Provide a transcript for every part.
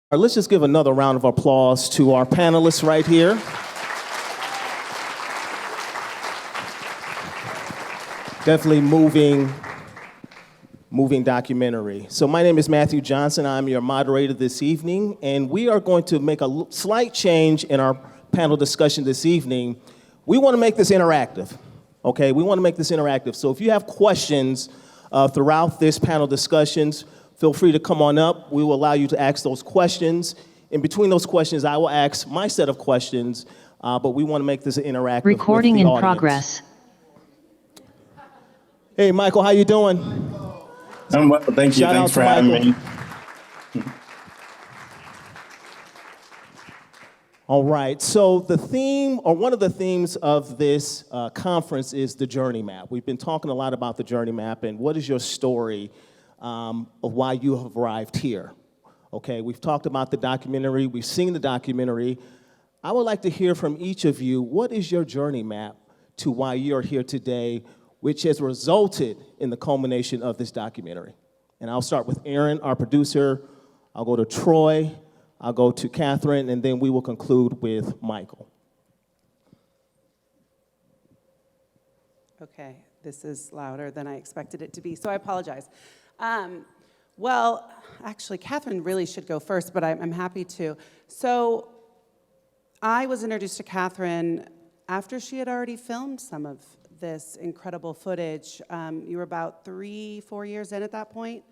All right, let's just give another round of applause to our panelists right here. Definitely moving documentary. So my name is Matthew Johnson. I'm your moderator this evening, and we are going to make a slight change in our panel discussion this evening. We want to make this interactive, okay? We want to make this interactive. So if you have questions throughout this panel discussions, feel free to come on up. We will allow you to ask those questions. In between those questions, I will ask my set of questions, but we want to make this interactive. Recording with the in audience. progress. Hey, Michael, how you doing? I'm well, thank you. Shout Thanks out for to having Michael. me. All right, so the theme, or one of the themes of this conference is the journey map. We've been talking a lot about the journey map and what is your story of why you have arrived here. Okay, we've talked about the documentary, we've seen the documentary. I would like to hear from each of you, what is your journey map to why you're here today, which has resulted in the culmination of this documentary? And I'll start with Erin, our producer. I'll go to Troy, I'll go to Katherin, and then we will conclude with Michael. Okay, this is louder than I expected it to be, so I apologize. Well, actually, Katherin really should go first, but I'm happy to. So I was introduced to Katherin after she had already filmed some of this incredible footage. You were about 3-4 years in at that point.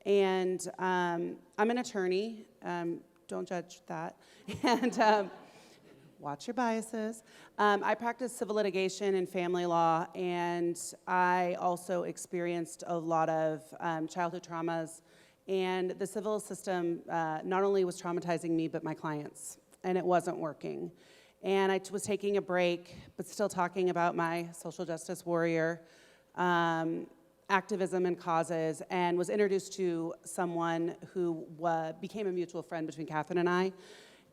And I'm an attorney. Don't judge that. And watch your biases. I practice civil litigation and family law, and I also experienced a lot of childhood traumas. And the civil system not only was traumatizing me, but my clients, and it wasn't working. And I was taking a break, but still talking about my social justice warrior activism and causes, and was introduced to someone who became a mutual friend between Katherin and I.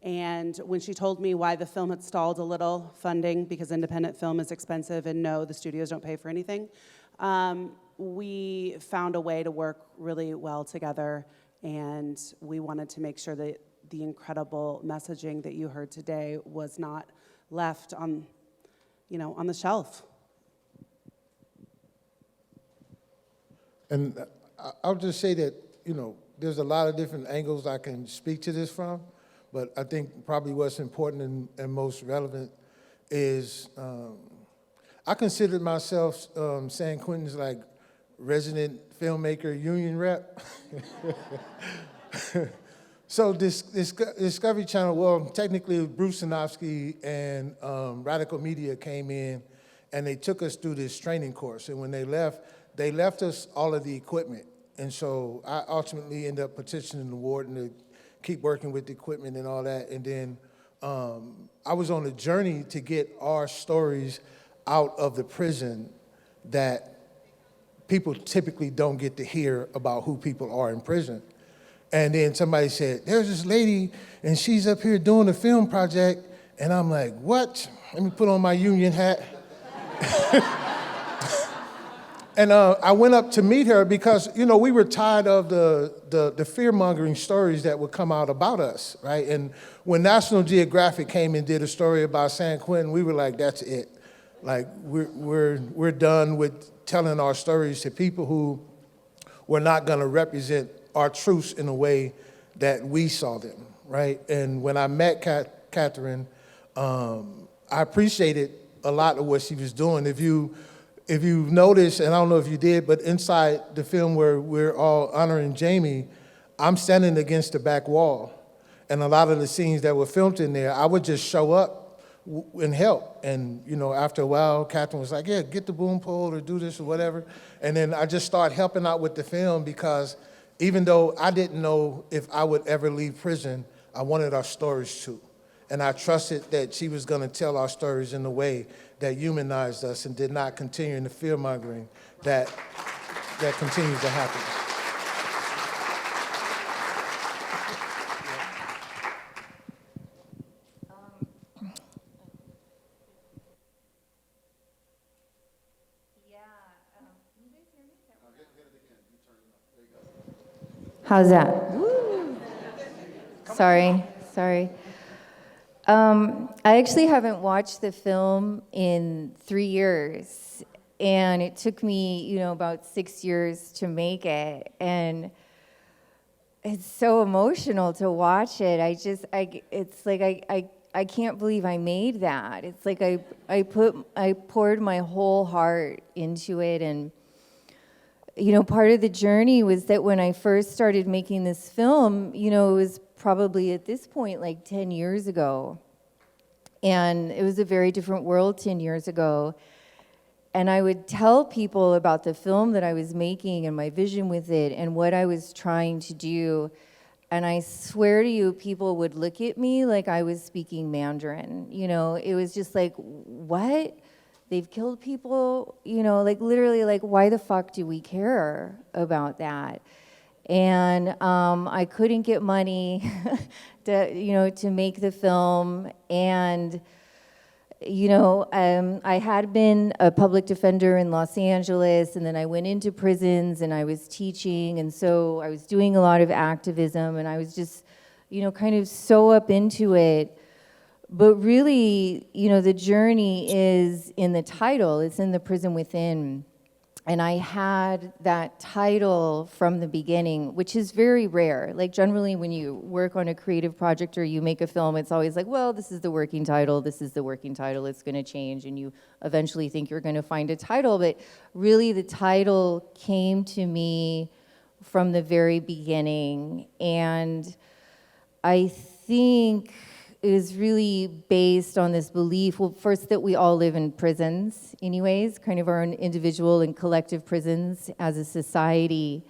And when she told me why the film had stalled a little, funding, because independent film is expensive, and no, the studios don't pay for anything, we found a way to work really well together, and we wanted to make sure that the incredible messaging that you heard today was not left on, on the shelf. And I'll just say that, there's a lot of different angles I can speak to this from, but I think probably what's important and most relevant is I considered myself San Quentin's like resident filmmaker union rep. So this Discovery Channel, well, technically Bruce Sinofsky and Radical Media came in and they took us through this training course. And when they left us all of the equipment. And so I ultimately ended up petitioning the warden to keep working with the equipment and all that. And then I was on a journey to get our stories out of the prison that people typically don't get to hear about who people are in prison. And then somebody said, there's this lady and she's up here doing a film project. And I'm like, what? Let me put on my union hat. And I went up to meet her because, we were tired of the fear-mongering stories that would come out about us, right? And when National Geographic came and did a story about San Quentin, we were like, that's it. Like, we're done with telling our stories to people who were not gonna represent our truths in a way that we saw them, right? And when I met Katherin, I appreciated a lot of what she was doing. If you notice, and I don't know if you did, but inside the film where we're all honoring Jamie, I'm standing against the back wall. And a lot of the scenes that were filmed in there, I would just show up and help. And, after a while, Katherin was like, yeah, get the boom pole or do this or whatever. And then I just started helping out with the film because even though I didn't know if I would ever leave prison, I wanted our stories to. And I trusted that she was gonna tell our stories in a way that humanized us and did not continue in the fear-mongering that continues to happen. How's that? Sorry. I actually haven't watched the film in 3 years, and it took me, about 6 years to make it, and it's so emotional to watch it. It's like I can't believe I made that. It's like I poured my whole heart into it, and part of the journey was that when I first started making this film, it was probably at this point like 10 years ago. And it was a very different world 10 years ago. And I would tell people about the film that I was making and my vision with it and what I was trying to do. And I swear to you, people would look at me like I was speaking Mandarin. It was just like, what? They've killed people? Like literally, like, why the fuck do we care about that? And I couldn't get money to make the film. And I had been a public defender in Los Angeles, and then I went into prisons and I was teaching, and so I was doing a lot of activism, and I was just, kind of so up into it. But really, the journey is in the title. It's in The Prison Within. And I had that title from the beginning, which is very rare. Like generally when you work on a creative project or you make a film, it's always like, well, this is the working title, it's gonna change, and you eventually think you're gonna find a title. But really the title came to me from the very beginning. And I think it is really based on this belief, well, first that we all live in prisons anyways, kind of our own individual and collective prisons as a society.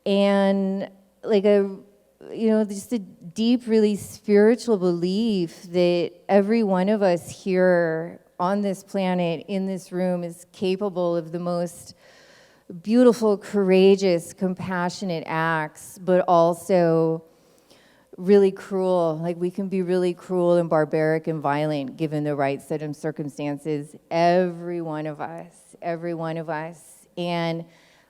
And like just a deep, really spiritual belief that every one of us here on this planet, in this room, is capable of the most beautiful, courageous, compassionate acts, but also really cruel. Like we can be really cruel and barbaric and violent given the right set of circumstances. Every one of us. And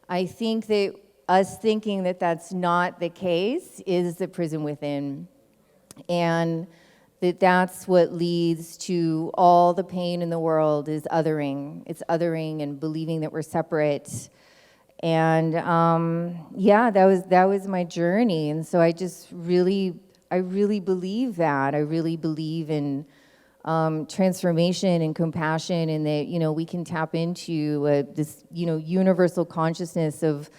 I think that us thinking that that's not the case is the prison within. And that's what leads to all the pain in the world is othering. It's othering and believing that we're separate. And that was my journey. And so I really believe that. I really believe in transformation and compassion, and that, we can tap into this, universal consciousness of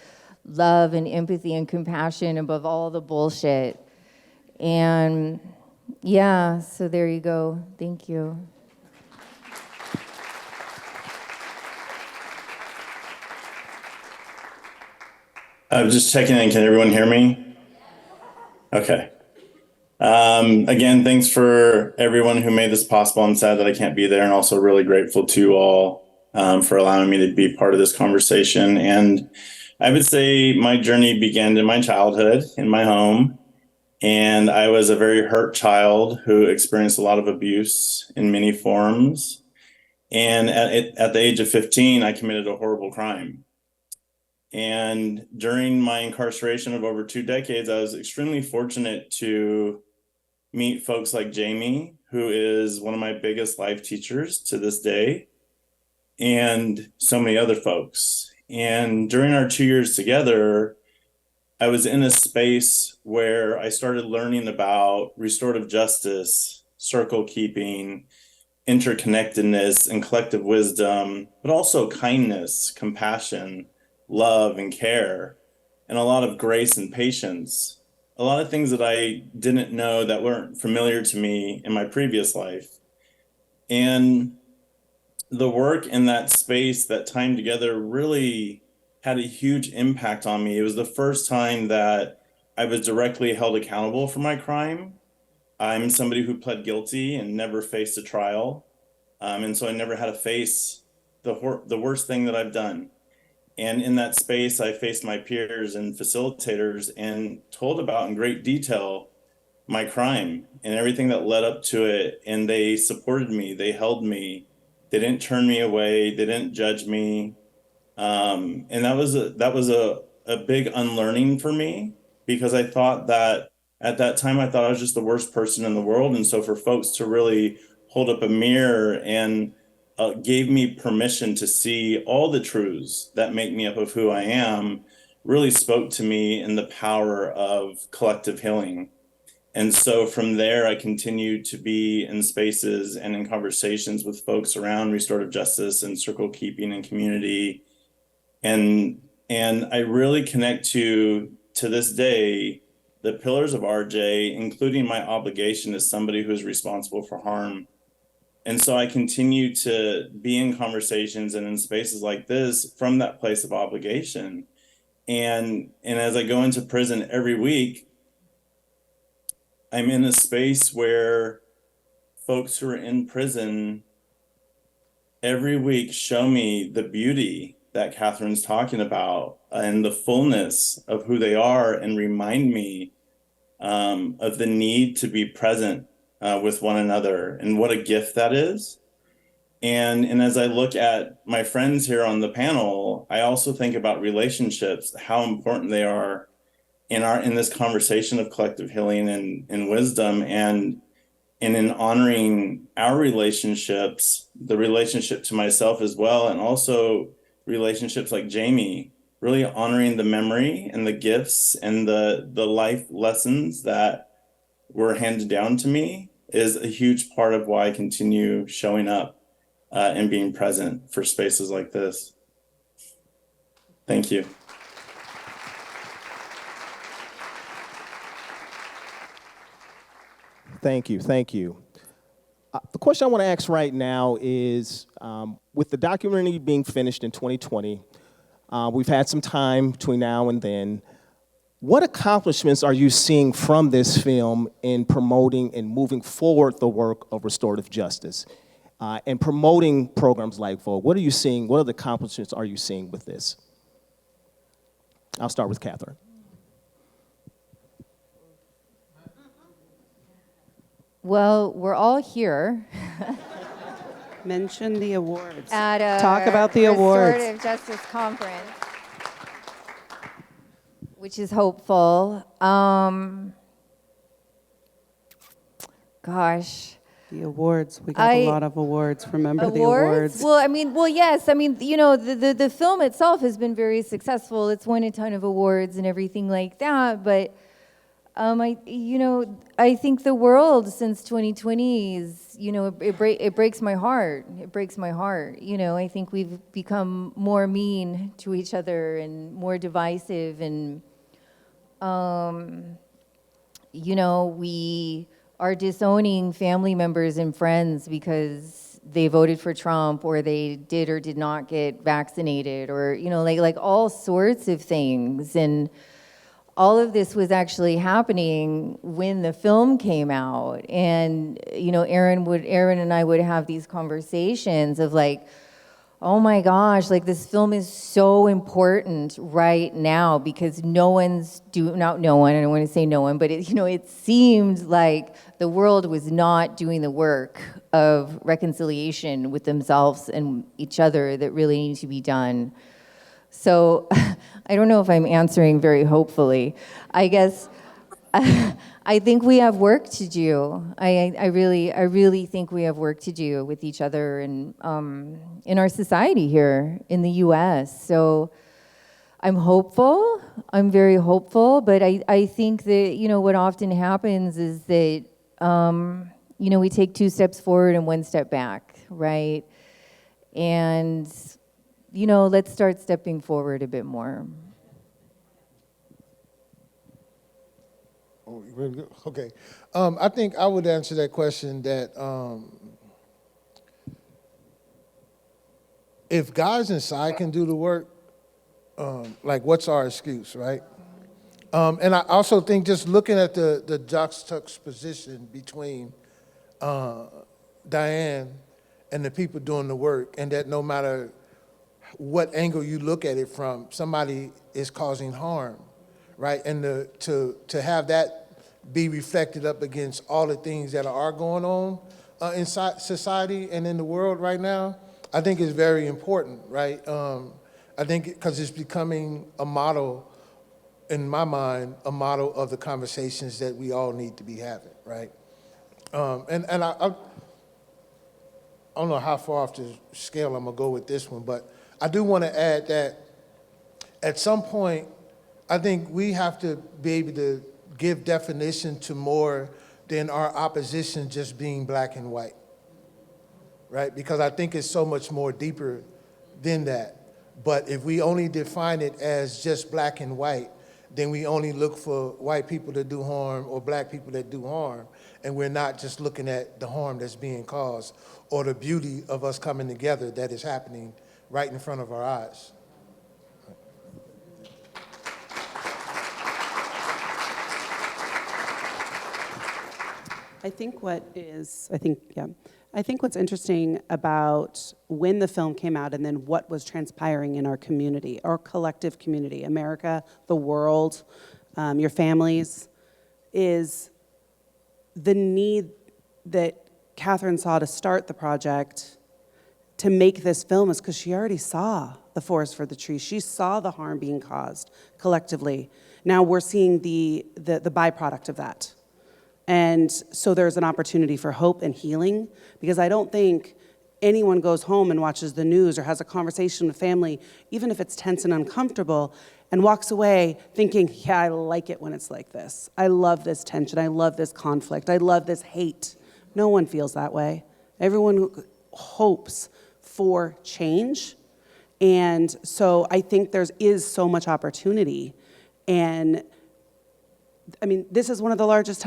love and empathy and compassion above all the bullshit. And so there you go. Thank you. I was just checking in. Can everyone hear me? Okay. Again, thanks for everyone who made this possible. I'm sad that I can't be there, and also really grateful to you all for allowing me to be part of this conversation. And I would say my journey began in my childhood, in my home. And I was a very hurt child who experienced a lot of abuse in many forms. And at the age of 15, I committed a horrible crime. And during my incarceration of over 2 decades, I was extremely fortunate to meet folks like Jamie, who is one of my biggest life teachers to this day, and so many other folks. And during our 2 years together, I was in a space where I started learning about restorative justice, circle keeping, interconnectedness, and collective wisdom, but also kindness, compassion, love, and care, and a lot of grace and patience. A lot of things that I didn't know that weren't familiar to me in my previous life. And the work in that space, that time together, really had a huge impact on me. It was the first time that I was directly held accountable for my crime. I'm somebody who pled guilty and never faced a trial. And so I never had to face the worst thing that I've done. And in that space, I faced my peers and facilitators and told about in great detail my crime and everything that led up to it. And they supported me, they held me, they didn't turn me away, they didn't judge me. And that was a big unlearning for me, because I thought that At that time, I thought I was just the worst person in the world. And so for folks to really hold up a mirror and gave me permission to see all the truths that make me up of who I am really spoke to me in the power of collective healing. And so from there, I continued to be in spaces and in conversations with folks around restorative justice and circle keeping and community. And I really connect to this day, the pillars of RJ, including my obligation as somebody who is responsible for harm. And so I continue to be in conversations and in spaces like this from that place of obligation. And as I go into prison every week, I'm in a space where folks who are in prison every week show me the beauty that Katherin's talking about and the fullness of who they are, and remind me of the need to be present with one another, and what a gift that is. And as I look at my friends here on the panel, I also think about relationships, how important they are in this conversation of collective healing and wisdom, and in honoring our relationships, the relationship to myself as well, and also relationships like Jamie, really honoring the memory and the gifts and the life lessons that were handed down to me is a huge part of why I continue showing up and being present for spaces like this. Thank you. Thank you, thank you. The question I want to ask right now is, with the documentary being finished in 2020, we've had some time between now and then. What accomplishments are you seeing from this film in promoting and moving forward the work of restorative justice and promoting programs like Vogue? What are you seeing? What other accomplishments are you seeing with this? I'll start with Katherin. Well, we're all here Mention the awards. at a Talk about the awards. Restorative Justice Conference, which is hopeful. Gosh. The awards. We got a lot of awards. Remember the awards. Well, yes. The film itself has been very successful. It's won a ton of awards and everything like that. But I think the world since 2020 is, it breaks my heart. It breaks my heart. I think we've become more mean to each other and more divisive, and we are disowning family members and friends because they voted for Trump, or they did or did not get vaccinated, or like all sorts of things. And all of this was actually happening when the film came out. And Erin and I would have these conversations of like, oh my gosh, like this film is so important right now, because I don't want to say no one, but it seemed like the world was not doing the work of reconciliation with themselves and each other that really needs to be done. So I don't know if I'm answering very hopefully. I guess I think we have work to do. I really think we have work to do with each other and in our society here in the U.S. So I'm hopeful. I'm very hopeful. But I think that what often happens is that we take 2 steps forward and 1 step back, right? And let's start stepping forward a bit more. Oh, you ready to go? Okay. I think I would answer that question that if guys inside can do the work, what's our excuse, right? And I also think just looking at the juxtaposition between Diane and the people doing the work, and that no matter what angle you look at it from, somebody is causing harm, right? And to have that be reflected up against all the things that are going on in society and in the world right now, I think is very important, right? I think because it's becoming a model in my mind, a model of the conversations that we all need to be having, right? And I don't know how far off the scale I'm gonna go with this one, but I do want to add that at some point, I think we have to be able to give definition to more than our opposition just being black and white, right? Because I think it's so much more deeper than that. But if we only define it as just black and white, then we only look for white people that do harm or black people that do harm, and we're not just looking at the harm that's being caused or the beauty of us coming together that is happening right in front of our eyes. I think what's interesting about when the film came out and then what was transpiring in our community, our collective community, America, the world, your families, is the need that Katherin saw to start the project to make this film is because she already saw the forest for the trees. She saw the harm being caused collectively. Now we're seeing the byproduct of that. And so there's an opportunity for hope and healing, because I don't think anyone goes home and watches the news or has a conversation with family, even if it's tense and uncomfortable, and walks away thinking, yeah, I like it when it's like this. I love this tension. I love this conflict. I love this hate. No one feels that way. Everyone hopes for change. And so I think there is so much opportunity. And I mean, this is one of the largest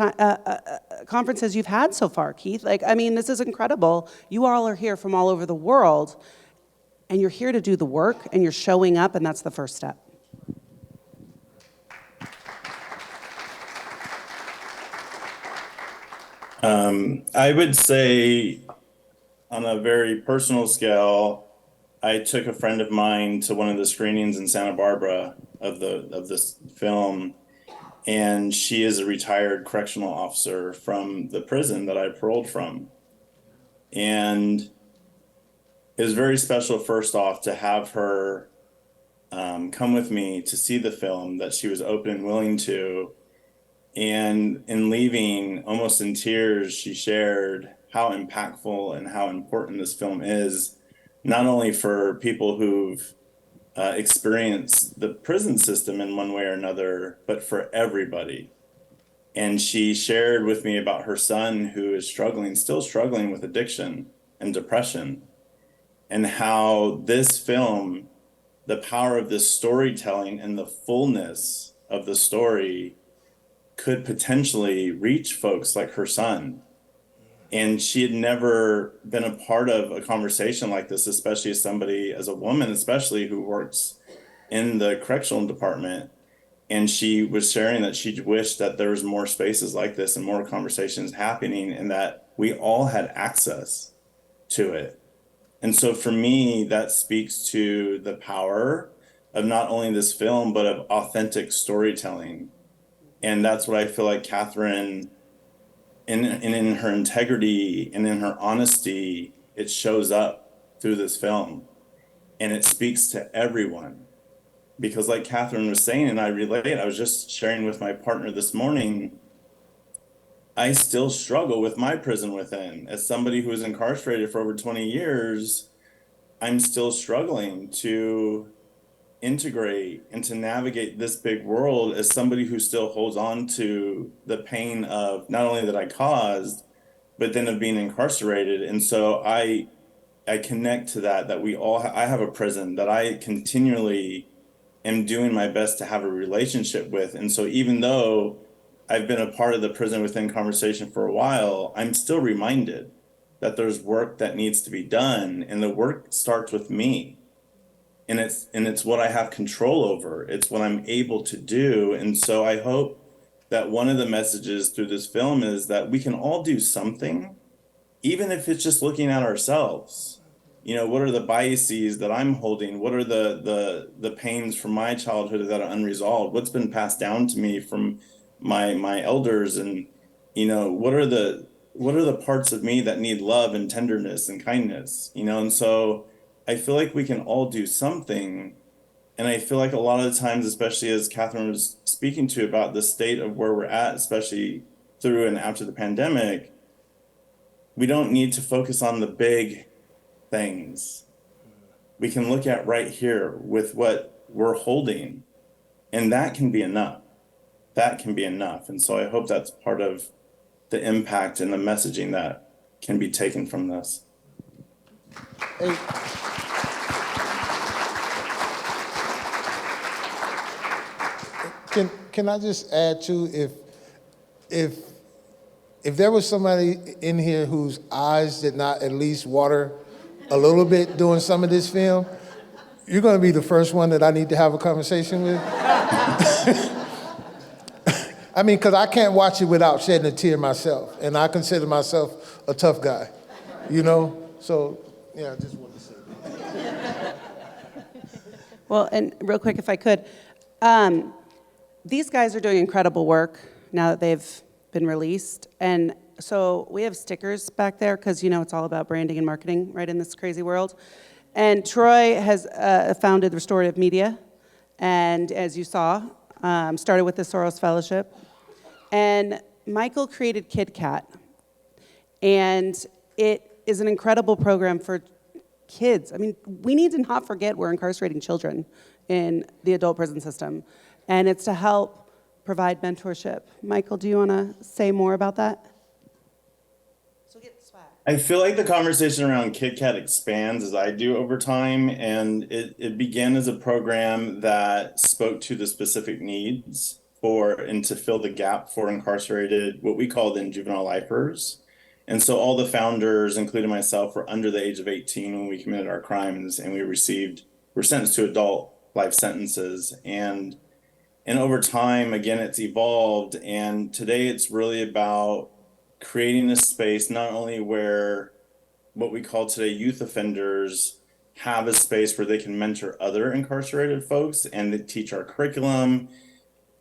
conferences you've had so far, Keith. This is incredible. You all are here from all over the world, and you're here to do the work, and you're showing up, and that's the first step. I would say, on a very personal scale, I took a friend of mine to one of the screenings in Santa Barbara of this film. And she is a retired correctional officer from the prison that I paroled from. And it was very special, first off, to have her come with me to see the film, that she was open and willing to. And in leaving, almost in tears, she shared how impactful and how important this film is, not only for people who've experience the prison system in one way or another, but for everybody. And she shared with me about her son who is still struggling with addiction and depression, and how this film, the power of this storytelling and the fullness of the story could potentially reach folks like her son. And she had never been a part of a conversation like this, especially as a woman, especially who works in the correctional department. And she was sharing that she wished that there was more spaces like this and more conversations happening, and that we all had access to it. And so for me, that speaks to the power of not only this film, but of authentic storytelling. And that's what I feel like Katherin, in her integrity and in her honesty, it shows up through this film, and it speaks to everyone. Because like Katherin was saying, and I relate, I was just sharing with my partner this morning, I still struggle with my prison within. As somebody who was incarcerated for over 20 years, I'm still struggling to integrate and to navigate this big world as somebody who still holds on to the pain of not only that I caused, but then of being incarcerated. And so I connect to that we all, I have a prison that I continually am doing my best to have a relationship with. And so even though I've been a part of the prison within conversation for a while, I'm still reminded that there's work that needs to be done, and the work starts with me. And it's what I have control over. It's what I'm able to do. And so I hope that one of the messages through this film is that we can all do something, even if it's just looking at ourselves. What are the biases that I'm holding? What are the pains from my childhood that are unresolved? What's been passed down to me from my elders? And what are the parts of me that need love and tenderness and kindness? And so I feel like we can all do something, I feel like a lot of the times, especially as Katherin was speaking to about the state of where we're at, especially through and after the pandemic, we don't need to focus on the big things. We can look at right here with what we're holding, and that can be enough. That can be enough. And so I hope that's part of the impact and the messaging that can be taken from this. Hey. Can I just add to, if there was somebody in here whose eyes did not at least water a little bit during some of this film, you're going to be the first one that I need to have a conversation with. I mean, because I can't watch it without shedding a tear myself, and I consider myself a tough guy, you know? So, yeah, I just wanted to say that. Well, and real quick, if I could, these guys are doing incredible work now that they've been released. And so we have stickers back there because, you know, it's all about branding and marketing right in this crazy world. And Troy has founded Restorative Media, and as you saw, started with the Soros Fellowship. And Michael created KidCat, and it is an incredible program for kids. I mean, we need to not forget we're incarcerating children in the adult prison system, and it's to help provide mentorship. Michael, do you want to say more about that? So get the swag. I feel like the conversation around KidCat expands as I do over time, and it began as a program that spoke to the specific needs for and to fill the gap for incarcerated, what we call then juvenile lifers. And so all the founders, including myself, were under the age of 18 when we committed our crimes, and were sentenced to adult life sentences. And over time, again, it's evolved, and today it's really about creating a space not only where what we call today youth offenders have a space where they can mentor other incarcerated folks and they teach our curriculum.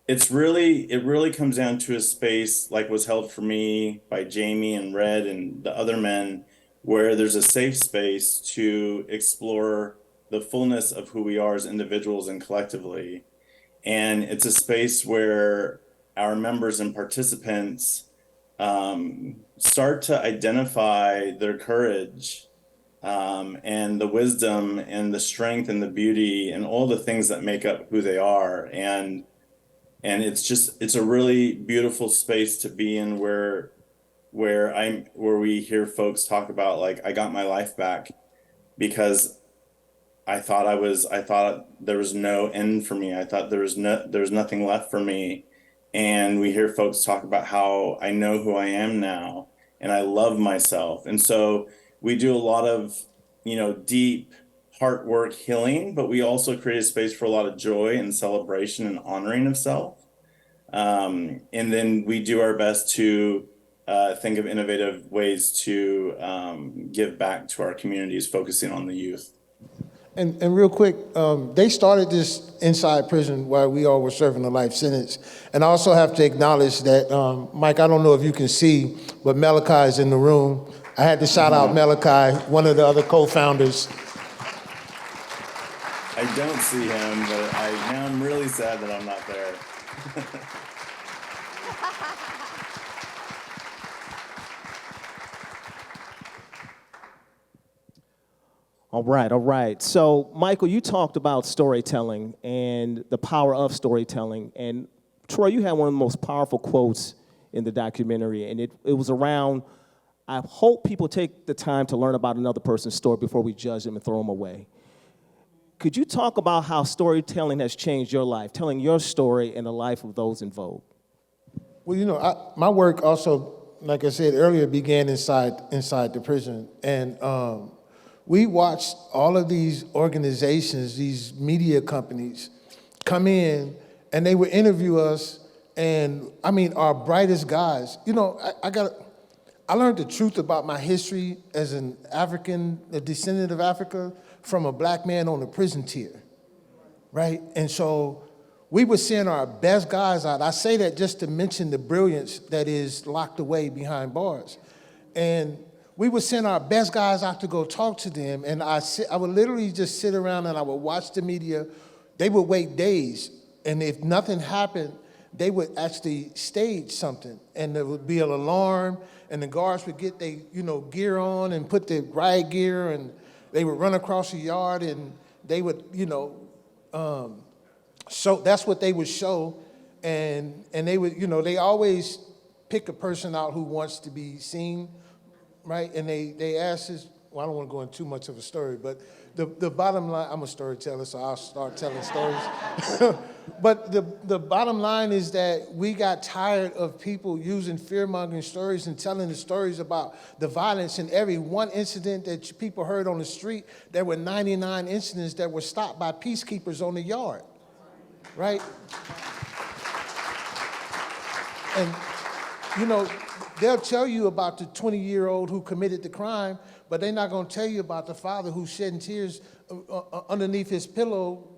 It really comes down to a space like was held for me by Jamie and Red and the other men, where there's a safe space to explore the fullness of who we are as individuals and collectively. And it's a space where our members and participants start to identify their courage and the wisdom and the strength and the beauty and all the things that make up who they are. And it's a really beautiful space to be in where we hear folks talk about, like, I got my life back because I thought there was no end for me. I thought there was nothing left for me. And we hear folks talk about how I know who I am now and I love myself. And so we do a lot of, deep heart work healing, but we also create a space for a lot of joy and celebration and honoring of self. And then we do our best to think of innovative ways to give back to our communities, focusing on the youth. And real quick, they started this inside prison while we all were serving a life sentence. And I also have to acknowledge that, Mike, I don't know if you can see, but Malachi is in the room. I had to shout out Malachi, one of the other co-founders. I don't see him, but now I'm really sad that I'm not there. All right. So, Michael, you talked about storytelling and the power of storytelling. And Troy, you had one of the most powerful quotes in the documentary, and it was around, I hope people take the time to learn about another person's story before we judge them and throw them away. Could you talk about how storytelling has changed your life, telling your story and the life of those in Vogue? Well, my work also, like I said earlier, began inside the prison. And we watched all of these organizations, these media companies, come in, and they would interview us. And I mean, our brightest guys. I learned the truth about my history as a descendant of Africa, from a black man on the prison tier, right? And so we were sending our best guys out. I say that just to mention the brilliance that is locked away behind bars. And we would send our best guys out to go talk to them, and I would literally just sit around and I would watch the media, they would wait days, and if nothing happened, they would actually stage something, and there would be an alarm, and the guards would get their, gear on and put their riot gear, and they would run across the yard, and they would, so that's what they would show, and they would, they always pick a person out who wants to be seen, right? And they ask this. Well, I don't want to go into too much of a story, but the bottom line, I'm a storyteller, so I'll start telling stories. But the bottom line is that we got tired of people using fear-mongering stories and telling the stories about the violence. And every one incident that people heard on the street, there were 99 incidents that were stopped by peacekeepers on the yard, right? And, they'll tell you about the 20-year-old who committed the crime, but they're not going to tell you about the father who's shedding tears underneath his pillow,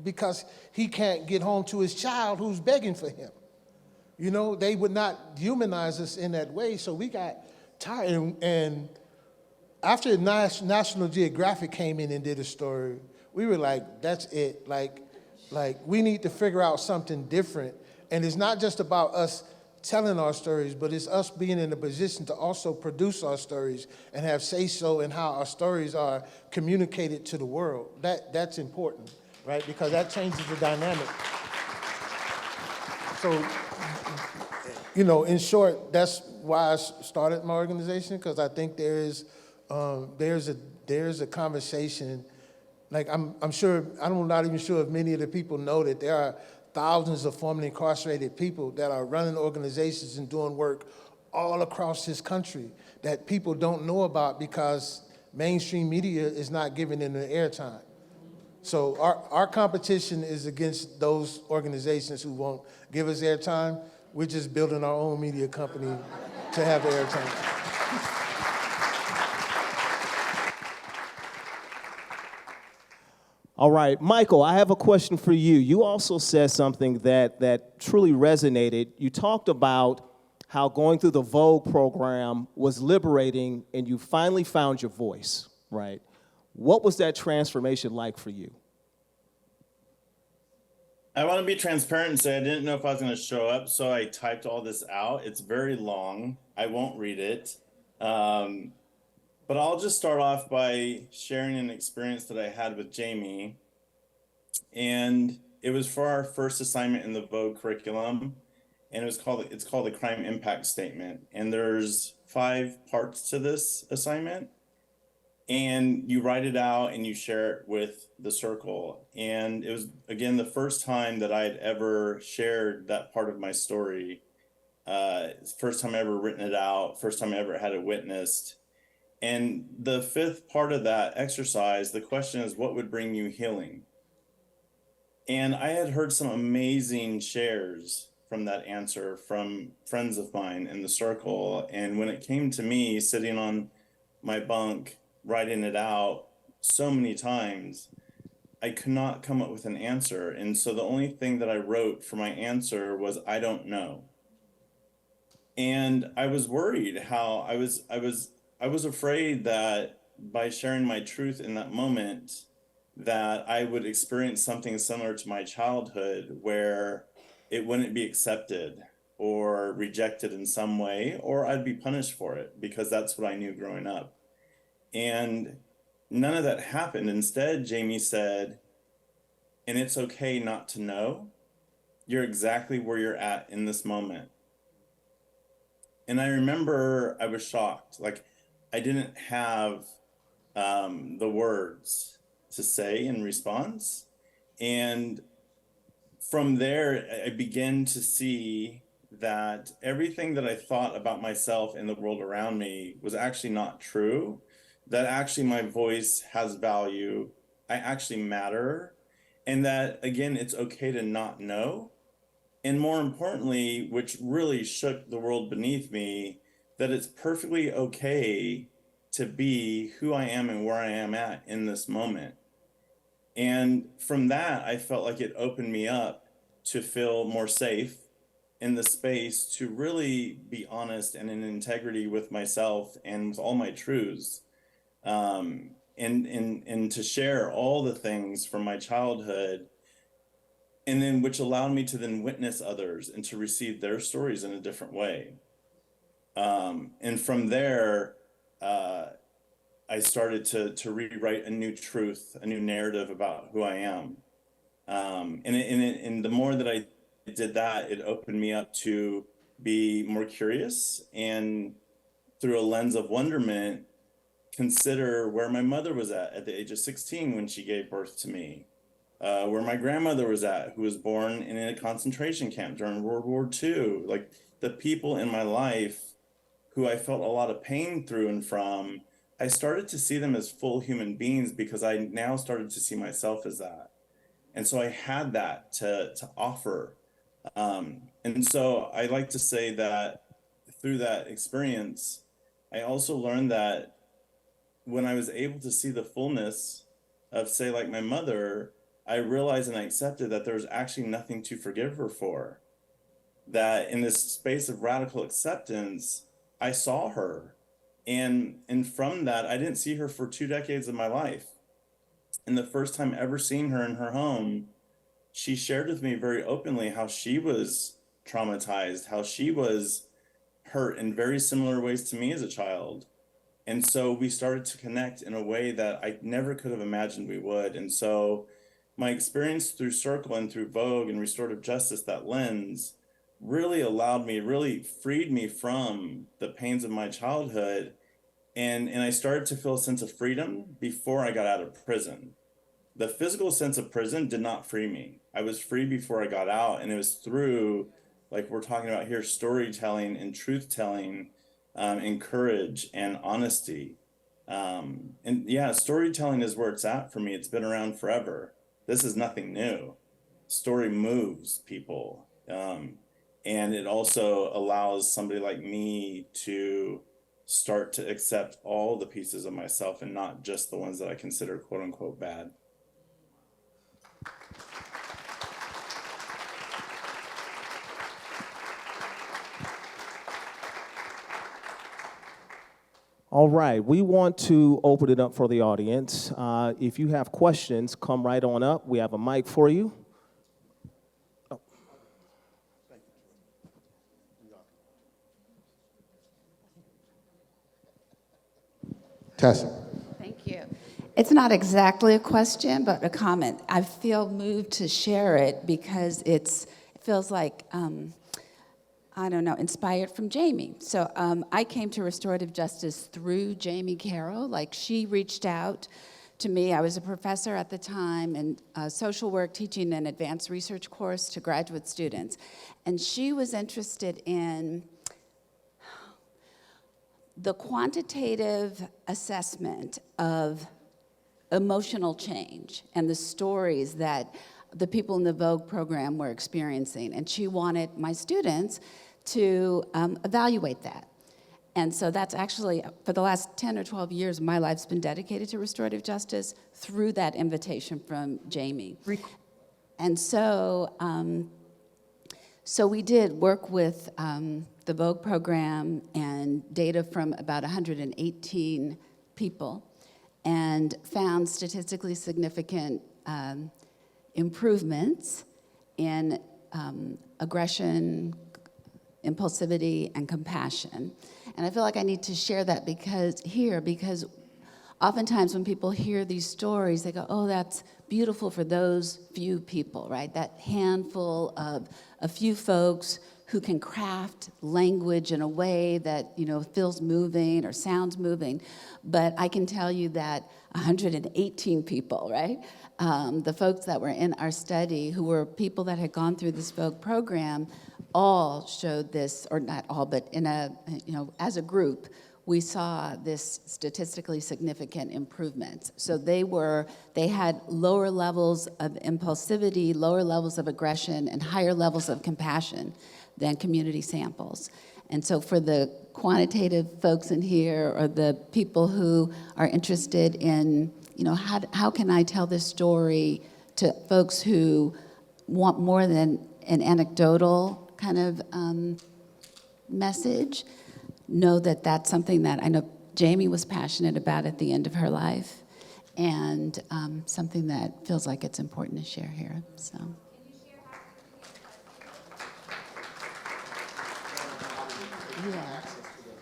because he can't get home to his child who's begging for him. They would not humanize us in that way, so we got tired. And after National Geographic came in and did a story, we were like, that's it. Like we need to figure out something different. And it's not just about us telling our stories, but it's us being in a position to also produce our stories and have say-so in how our stories are communicated to the world. That's important, right? Because that changes the dynamic. So, in short, that's why I started my organization, because I think there's a conversation. Like I'm sure, I'm not even sure if many of the people know that there are thousands of formerly incarcerated people that are running organizations and doing work all across this country that people don't know about because mainstream media is not giving them the airtime. So our competition is against those organizations who won't give us airtime. We're just building our own media company to have the airtime. All right, Michael, I have a question for you. You also said something that truly resonated. You talked about how going through the Vogue program was liberating and you finally found your voice, right? What was that transformation like for you? I want to be transparent and say I didn't know if I was going to show up, so I typed all this out. It's very long. I won't read it. But I'll just start off by sharing an experience that I had with Jamie. And it was for our first assignment in the Vogue curriculum. And it's called the Crime Impact Statement. And there's 5 parts to this assignment. And you write it out and you share it with the circle. And it was, again, the first time that I'd ever shared that part of my story. First time I ever written it out, first time I ever had it witnessed. And the 5th part of that exercise, the question is, what would bring you healing? And I had heard some amazing shares from that answer from friends of mine in the circle. And when it came to me sitting on my bunk, writing it out so many times, I could not come up with an answer. And so the only thing that I wrote for my answer was, I don't know. And I was worried how I was afraid that by sharing my truth in that moment, that I would experience something similar to my childhood where it wouldn't be accepted or rejected in some way, or I'd be punished for it because that's what I knew growing up. And none of that happened. Instead, Jamie said, and it's okay not to know. You're exactly where you're at in this moment. And I remember I was shocked. Like, I didn't have the words to say in response. And from there, I began to see that everything that I thought about myself and the world around me was actually not true, that actually my voice has value, I actually matter, and that, again, it's okay to not know. And more importantly, which really shook the world beneath me, that it's perfectly okay to be who I am and where I am at in this moment. And from that, I felt like it opened me up to feel more safe in the space to really be honest and in integrity with myself and with all my truths. And and to share all the things from my childhood, and then which allowed me to then witness others and to receive their stories in a different way. And from there, I started to rewrite a new truth, a new narrative about who I am. And the more that I did that, it opened me up to be more curious, and through a lens of wonderment, consider where my mother was at the age of 16 when she gave birth to me, where my grandmother was at, who was born in a concentration camp during World War II. Like, the people in my life who I felt a lot of pain through and from, I started to see them as full human beings because I now started to see myself as that. And so I had that to offer. And so I like to say that through that experience, I also learned that when I was able to see the fullness of, say, like my mother, I realized and I accepted that there was actually nothing to forgive her for. That in this space of radical acceptance, I saw her. And from that, I didn't see her for 2 decades of my life. And the first time ever seeing her in her home, she shared with me very openly how she was traumatized, how she was hurt in very similar ways to me as a child. And so we started to connect in a way that I never could have imagined we would. And so my experience through Circle and through Vogue and restorative justice, that lens, really allowed me, really freed me from the pains of my childhood. And I started to feel a sense of freedom before I got out of prison. The physical sense of prison did not free me. I was free before I got out, and it was through, like we're talking about here, storytelling and truth-telling, and courage and honesty. And yeah, storytelling is where it's at for me. It's been around forever. This is nothing new. Story moves people. And it also allows somebody like me to start to accept all the pieces of myself and not just the ones that I consider quote unquote bad. All right, we want to open it up for the audience. If you have questions, come right on up. We have a mic for you. Oh. Tessa. Thank you. It's not exactly a question, but a comment. I feel moved to share it because it feels like, I don't know, inspired from Jamie. So I came to restorative justice through Jamie Carroll. Like, she reached out to me. I was a professor at the time in social work, teaching an advanced research course to graduate students. And she was interested in the quantitative assessment of emotional change and the stories that the people in the Vogue program were experiencing. And she wanted my students to evaluate that. And so that's actually, for the last 10 or 12 years, my life's been dedicated to restorative justice through that invitation from Jamie. And so, so we did work with the Vogue program and data from about 118 people, and found statistically significant improvements in aggression, impulsivity, and compassion. And I feel like I need to share that because oftentimes when people hear these stories, they go, oh, that's beautiful for those few people, right? That handful of a few folks who can craft language in a way that, you know, feels moving or sounds moving. But I can tell you that 118 people, right? The folks that were in our study, who were people that had gone through this Vogue program, all showed this, or not all, but in a, you know, as a group, we saw this statistically significant improvements. So they had lower levels of impulsivity, lower levels of aggression, and higher levels of compassion than community samples. And so for the quantitative folks in here, or the people who are interested in, you know, how can I tell this story to folks who want more than an anecdotal kind of message, know that that's something that I know Jamie was passionate about at the end of her life. and something that feels like it's important to share here. So.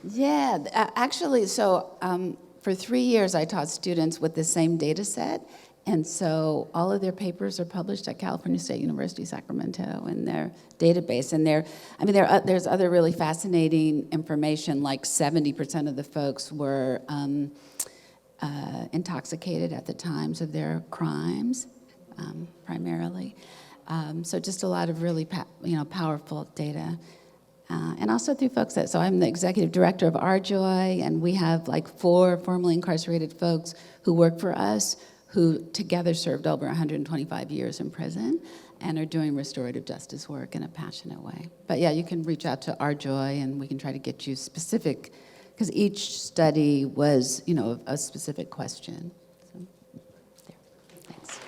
Yeah, actually, so for 3 years I taught students with the same data set, and so all of their papers are published at California State University, Sacramento in their database. And there's other really fascinating information, like 70% of the folks were intoxicated at the times of their crimes, primarily. So just a lot of really powerful data. And also through folks so I'm the executive director of RJOY, and we have like 4 formerly incarcerated folks who work for us who together served over 125 years in prison and are doing restorative justice work in a passionate way. But yeah, you can reach out to RJOY and we can try to get you specific, because each study was, a specific question. So, there. Thanks.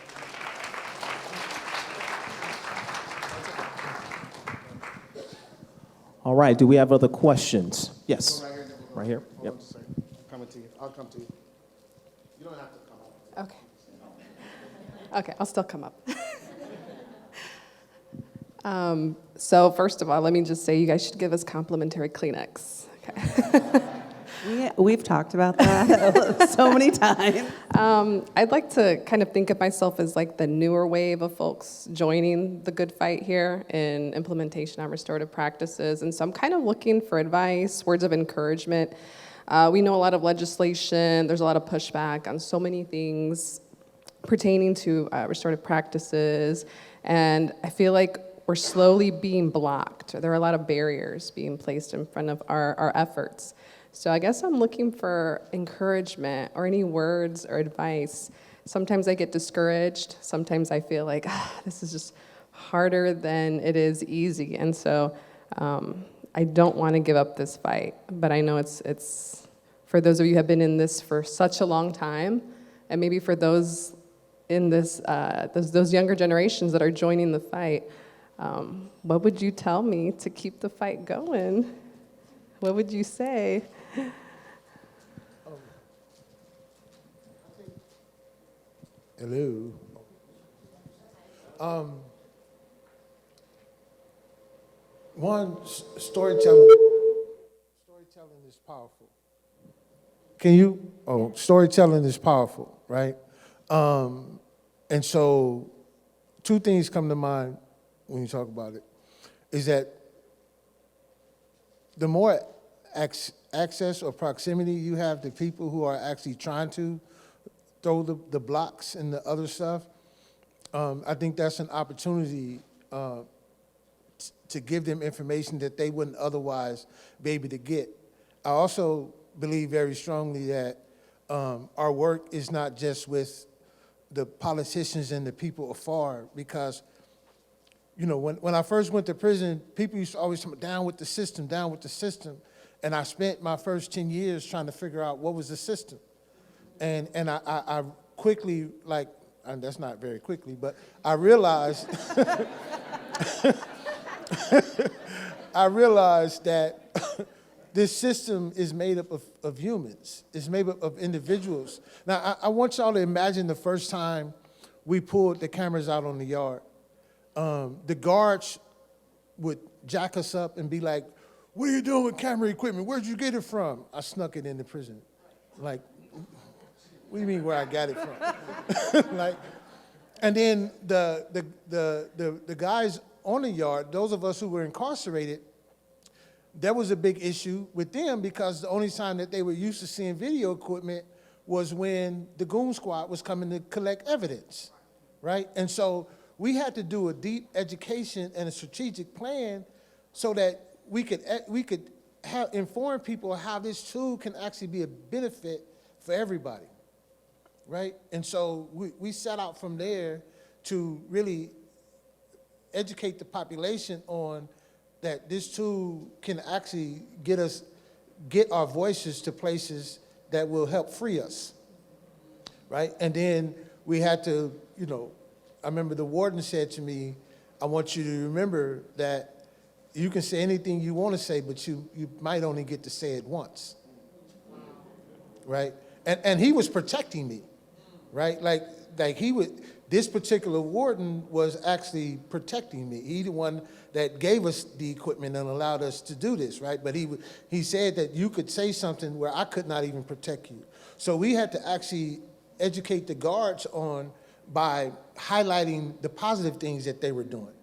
All right, do we have other questions? Yes. Right here. Yep. Coming to you. I'll come to you. You don't have to come up. Okay. Okay, I'll still come up. So first of all, let me just say you guys should give us complimentary Kleenex. Okay. We've talked about that so many times. I'd like to kind of think of myself as like the newer wave of folks joining the good fight here in implementation on restorative practices. And so I'm kind of looking for advice, words of encouragement. We know a lot of legislation. There's a lot of pushback on so many things pertaining to restorative practices. And I feel like we're slowly being blocked. There are a lot of barriers being placed in front of our efforts. So I guess I'm looking for encouragement or any words or advice. Sometimes I get discouraged. Sometimes I feel like, this is just harder than it is easy. And so I don't want to give up this fight. But I know it's for those of you who have been in this for such a long time, and maybe for those in this, those younger generations that are joining the fight, what would you tell me to keep the fight going? What would you say? Hello. One, storytelling is powerful. Storytelling is powerful, right? And so 2 things come to mind when you talk about it, is that the more access or proximity you have to people who are actually trying to throw the blocks and the other stuff, I think that's an opportunity to give them information that they wouldn't otherwise be able to get. I also believe very strongly that our work is not just with the politicians and the people afar, because when I first went to prison, people used to always come down with the system, and I spent my first 10 years trying to figure out what was the system. And I quickly, and that's not very quickly, but I realized, that this system is made up of humans. It's made up of individuals. Now, I want y'all to imagine the first time we pulled the cameras out on the yard. The guards would jack us up and be like, "What are you doing with camera equipment? Where'd you get it from?" I snuck it into prison. Like, what do you mean where I got it from? And then the guys on the yard, those of us who were incarcerated, there was a big issue with them because the only time that they were used to seeing video equipment was when the goon squad was coming to collect evidence, right? And so we had to do a deep education and a strategic plan so that we could inform people how this tool can actually be a benefit for everybody, right? And so we set out from there to really educate the population on that this tool can actually get our voices to places that will help free us, right? And then we had to, I remember the warden said to me, "I want you to remember that you can say anything you want to say, but you might only get to say it once," right? And he was protecting me, right? Like this particular warden was actually protecting me. He the one that gave us the equipment and allowed us to do this, right? But he said that you could say something where I could not even protect you. So we had to actually educate the guards by highlighting the positive things that they were doing.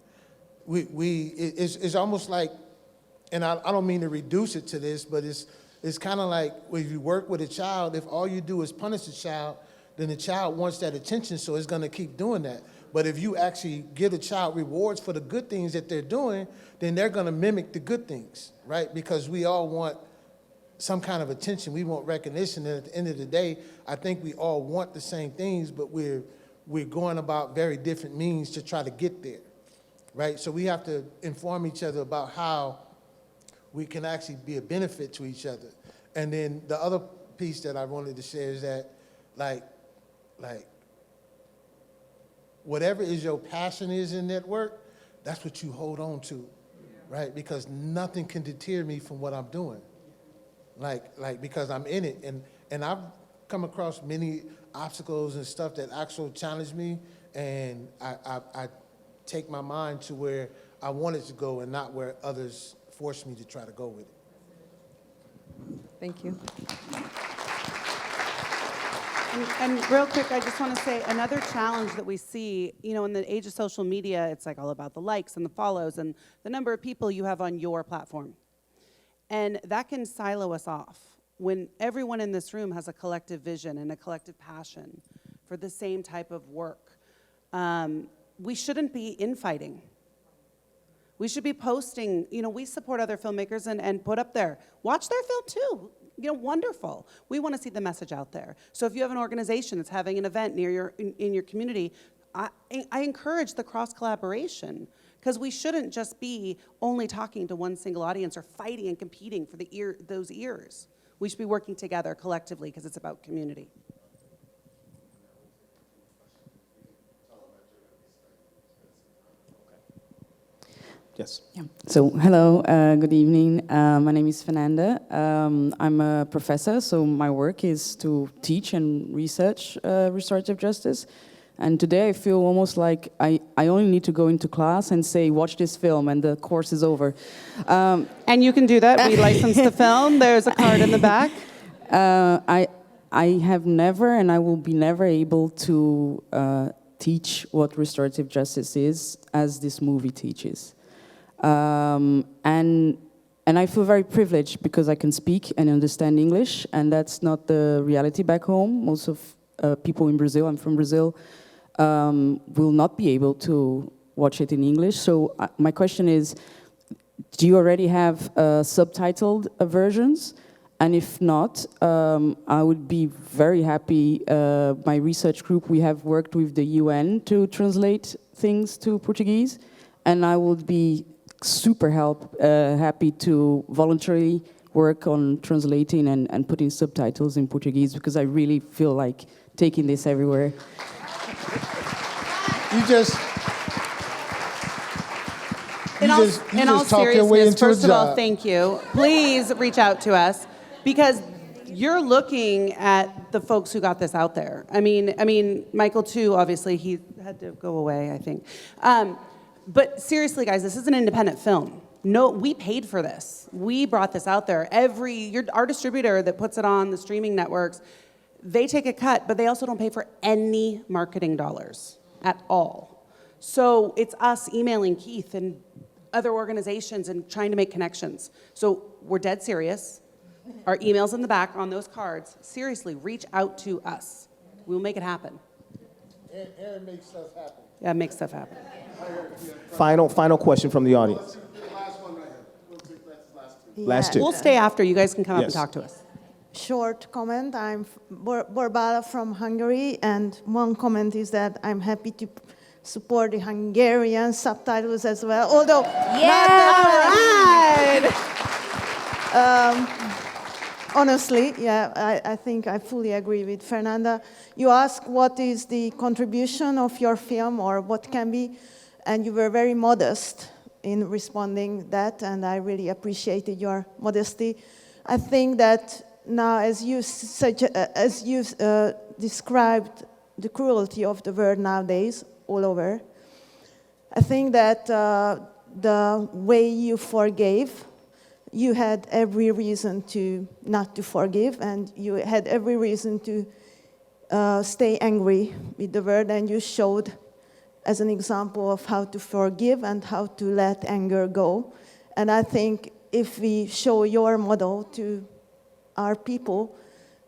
It's almost like, and I don't mean to reduce it to this, but it's kind of like when you work with a child, if all you do is punish the child, then the child wants that attention, so it's going to keep doing that. But if you actually give the child rewards for the good things that they're doing, then they're going to mimic the good things, right? Because we all want some kind of attention. We want recognition. And at the end of the day, I think we all want the same things, but we're going about very different means to try to get there, right? So we have to inform each other about how we can actually be a benefit to each other. And then the other piece that I wanted to share is that, like whatever is your passion is in that work, that's what you hold on to, right? Because nothing can deter me from what I'm doing. Like because I'm in it. And I've come across many obstacles and stuff that actually challenge me, and I take my mind to where I want it to go and not where others force me to try to go with it. Thank you. And real quick, I just want to say another challenge that we see, in the age of social media, it's like all about the likes and the follows and the number of people you have on your platform. And that can silo us off when everyone in this room has a collective vision and a collective passion for the same type of work. We shouldn't be infighting. We should be posting, we support other filmmakers and put up there, watch their film too. Wonderful. We want to see the message out there. So if you have an organization that's having an event near in your community, I encourage the cross-collaboration, because we shouldn't just be only talking to one single audience or fighting and competing for those ears. We should be working together collectively because it's about community. Yes. Yeah. So, hello, good evening. My name is Fernanda. I'm a professor, so my work is to teach and research restorative justice. And today I feel almost like I only need to go into class and say, watch this film, and the course is over. And you can do that. We license the film. There's a card in the back. I have never, and I will be never able to teach what restorative justice is as this movie teaches. And I feel very privileged because I can speak and understand English, and that's not the reality back home. Most of people in Brazil, I'm from Brazil, will not be able to watch it in English. So my question is, do you already have subtitled versions? And if not, I would be very happy. My research group, we have worked with the UN to translate things to Portuguese, and I would be super happy to voluntarily work on translating and putting subtitles in Portuguese, because I really feel like taking this everywhere. You just In all talk your way seriousness, into a first of all, job. thank you. Please reach out to us, because you're looking at the folks who got this out there. I mean, Michael too. Obviously, he had to go away, I think. But seriously, guys, this is an independent film. No, we paid for this. We brought this out there. Our distributor that puts it on the streaming networks, they take a cut, but they also don't pay for any marketing dollars at all. So it's us emailing Keith and other organizations and trying to make connections. So we're dead serious. Our email's in the back on those cards. Seriously, reach out to us. We'll make it happen. Erin makes stuff happen. Yeah, make stuff happen. Final question from the audience. Last one right here. We'll take the last two. Last two. We'll stay after. You guys can come up and Yes. talk to us. Short comment. I'm Barbara from Hungary, and one comment is that I'm happy to support the Hungarian subtitles as well. Although, honestly, I think I fully agree with Fernanda. You ask what is the contribution of your film or what can be, and you were very modest in responding that, and I really appreciated your modesty. I think that now, as you described the cruelty of the world nowadays all over. I think that the way you forgave, you had every reason to not to forgive, and you had every reason to stay angry with the world, and you showed as an example of how to forgive and how to let anger go. And I think if we show your model to our people,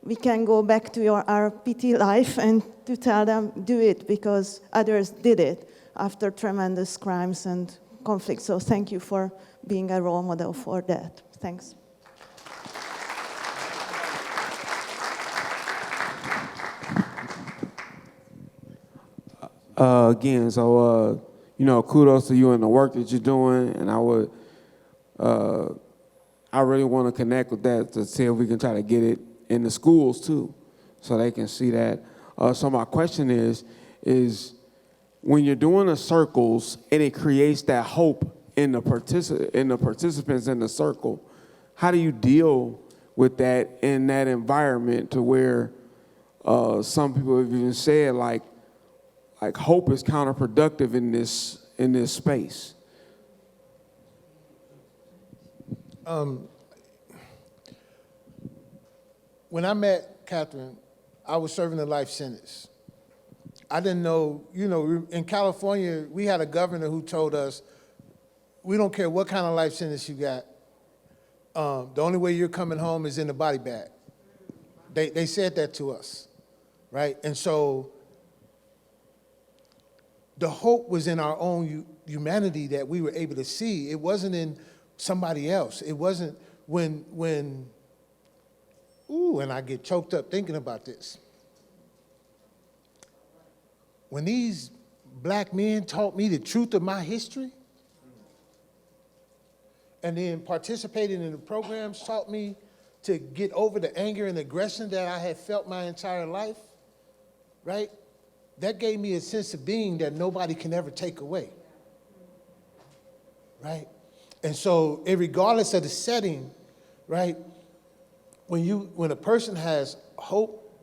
we can go back to our PT life and to tell them, do it, because others did it after tremendous crimes and conflicts. So thank you for being a role model for that. Thanks. Again, so, kudos to you and the work that you're doing, and I really want to connect with that to see if we can try to get it in the schools too, so they can see that. So my question is when you're doing the circles and it creates that hope in the participants in the circle, how do you deal with that in that environment to where some people have even said like hope is counterproductive in this space? When I met Katherin, I was serving a life sentence. I didn't know, in California, we had a governor who told us, we don't care what kind of life sentence you got. The only way you're coming home is in the body bag. They said that to us, right? And so the hope was in our own humanity that we were able to see. It wasn't in somebody else. It wasn't when and I get choked up thinking about this. When these black men taught me the truth of my history, and then participating in the programs taught me to get over the anger and aggression that I had felt my entire life, right? That gave me a sense of being that nobody can ever take away, right? And so, regardless of the setting, right, when a person has hope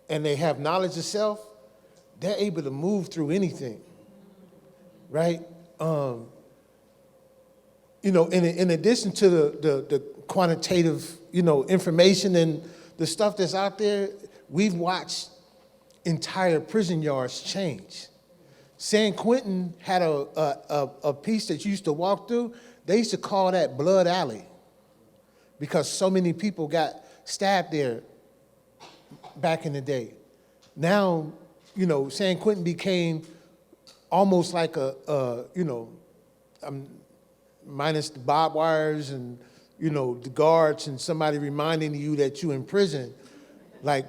and they have knowledge of self, they're able to move through anything, right? In addition to the quantitative, information and the stuff that's out there, we've watched entire prison yards change. San Quentin had a piece that you used to walk through. They used to call that Blood Alley because so many people got stabbed there back in the day. Now, San Quentin became almost like minus the barbed wires and, the guards and somebody reminding you that you're in prison, like,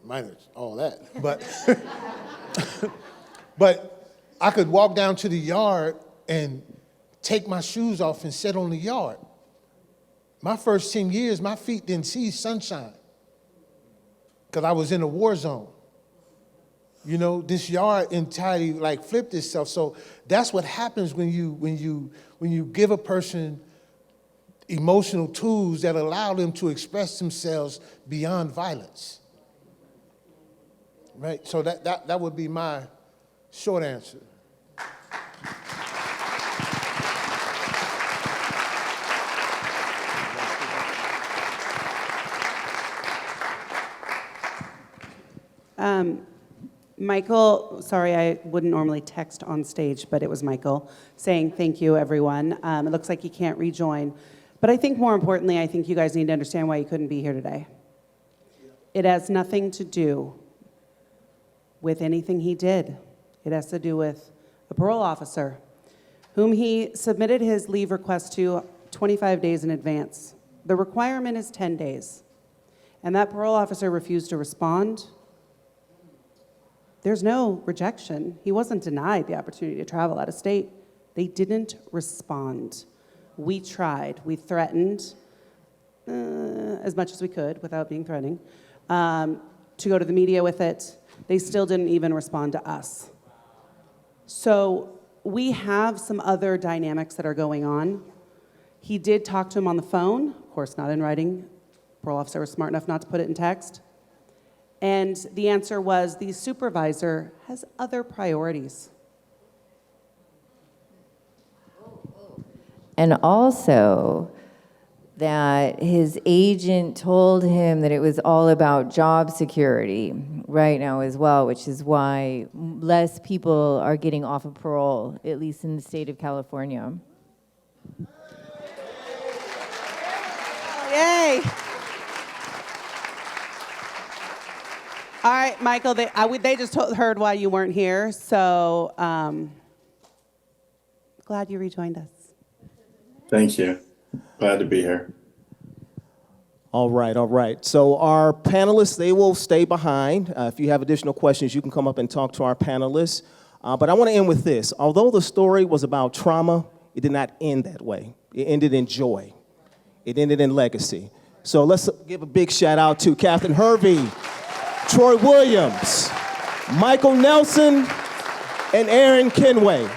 minus all that. But I could walk down to the yard and take my shoes off and sit on the yard. My first 10 years, my feet didn't see sunshine because I was in a war zone. This yard entirely flipped itself. So that's what happens when you give a person emotional tools that allow them to express themselves beyond violence. Right? So that would be my short answer. Michael, sorry, I wouldn't normally text on stage, but it was Michael saying thank you, everyone. It looks like he can't rejoin. But I think more importantly, I think you guys need to understand why he couldn't be here today. It has nothing to do with anything he did. It has to do with a parole officer whom he submitted his leave request to 25 days in advance. The requirement is 10 days. And that parole officer refused to respond. There's no rejection. He wasn't denied the opportunity to travel out of state. They didn't respond. We tried. We threatened as much as we could without being threatening to go to the media with it. They still didn't even respond to us. So we have some other dynamics that are going on. He did talk to him on the phone, of course not in writing. Parole officer was smart enough not to put it in text. And the answer was the supervisor has other priorities. And also that his agent told him that it was all about job security right now as well, which is why less people are getting off of parole, at least in the state of California. Yay! All right, Michael, they just heard why you weren't here, so glad you rejoined us. Thank you. Glad to be here. All right, all right. So our panelists, they will stay behind. If you have additional questions, you can come up and talk to our panelists. But I want to end with this. Although the story was about trauma, it did not end that way. It ended in joy. It ended in legacy. So let's give a big shout out to Katherin Hervey, Troy Williams, Michael Nelson, and Erin Kenway.